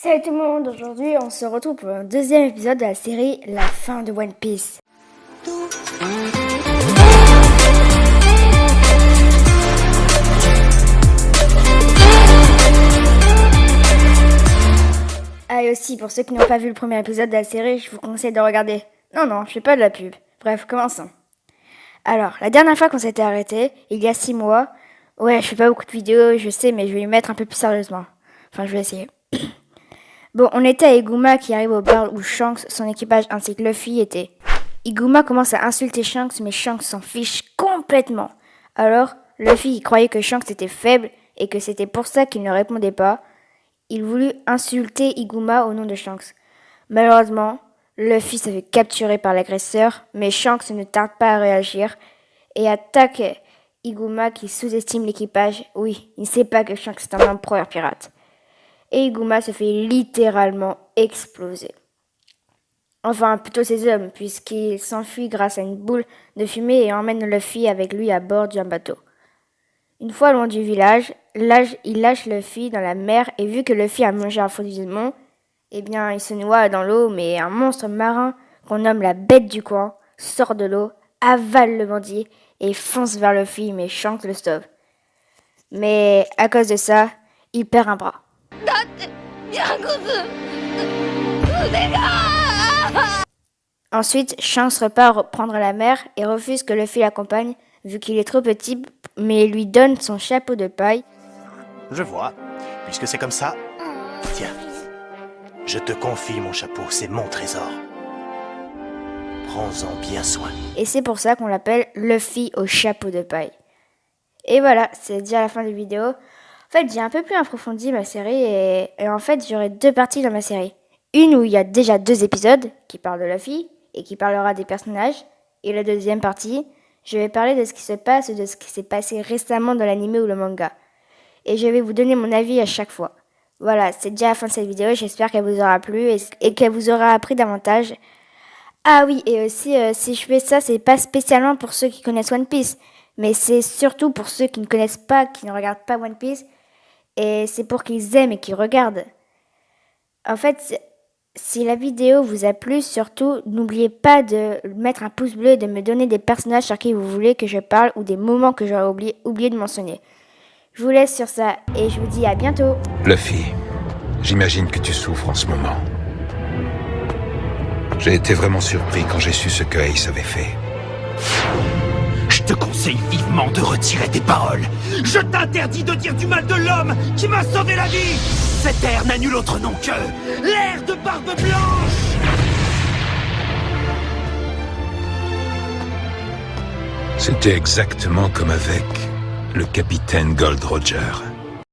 Salut tout le monde, aujourd'hui on se retrouve pour un deuxième épisode de la série La fin de One Piece. Ah et aussi pour ceux qui n'ont pas vu le premier épisode de la série, je vous conseille de regarder. Non, je fais pas de la pub. Bref, commençons. Alors, la dernière fois qu'on s'était arrêté, il y a 6 mois, ouais je fais pas beaucoup de vidéos, je sais, mais je vais y mettre un peu plus sérieusement. Enfin je vais essayer. Bon, on était à Iguma qui arrive au bar où Shanks, son équipage ainsi que Luffy étaient. Iguma commence à insulter Shanks, mais Shanks s'en fiche complètement. Alors, Luffy croyait que Shanks était faible et que c'était pour ça qu'il ne répondait pas. Il voulut insulter Iguma au nom de Shanks. Malheureusement, Luffy se fait capturer par l'agresseur, mais Shanks ne tarde pas à réagir et attaque Iguma qui sous-estime l'équipage. Oui, il ne sait pas que Shanks est un empereur pirate. Et Iguma se fait littéralement exploser. Enfin, plutôt ses hommes, puisqu'il s'enfuit grâce à une boule de fumée et emmène Luffy avec lui à bord d'un bateau. Une fois loin du village, il lâche Luffy dans la mer et vu que Luffy a mangé un fruit du démon, eh bien, il se noie dans l'eau, mais un monstre marin qu'on nomme la bête du coin sort de l'eau, avale le bandit et fonce vers Luffy, mais Shanks le stoppe. Mais à cause de ça, il perd un bras. Ensuite, Shanks repart prendre la mer et refuse que Luffy l'accompagne vu qu'il est trop petit, mais lui donne son chapeau de paille. Je vois, puisque c'est comme ça, tiens, je te confie mon chapeau, c'est mon trésor. Prends-en bien soin. Et c'est pour ça qu'on l'appelle Luffy au chapeau de paille. Et voilà, c'est déjà la fin de la vidéo. En fait, j'ai un peu plus approfondi ma série et en fait, j'aurai 2 parties dans ma série. Une où il y a déjà 2 épisodes qui parlent de Luffy et qui parlera des personnages. Et la deuxième partie, je vais parler de ce qui se passe, de ce qui s'est passé récemment dans l'anime ou le manga. Et je vais vous donner mon avis à chaque fois. Voilà, c'est déjà la fin de cette vidéo. J'espère qu'elle vous aura plu et qu'elle vous aura appris davantage. Ah oui, et aussi, si je fais ça, c'est pas spécialement pour ceux qui connaissent One Piece. Mais c'est surtout pour ceux qui ne connaissent pas, qui ne regardent pas One Piece. Et c'est pour qu'ils aiment et qu'ils regardent. En fait, si la vidéo vous a plu, surtout, n'oubliez pas de mettre un pouce bleu et de me donner des personnages sur qui vous voulez que je parle ou des moments que j'aurais oublié de mentionner. Je vous laisse sur ça et je vous dis à bientôt. Luffy, j'imagine que tu souffres en ce moment. J'ai été vraiment surpris quand j'ai su ce que Ace avait fait. Je te conseille vivement de retirer tes paroles. Je t'interdis de dire du mal de l'homme qui m'a sauvé la vie. Cet air n'a nul autre nom que l'air de Barbe Blanche. C'était exactement comme avec le capitaine Gold Roger.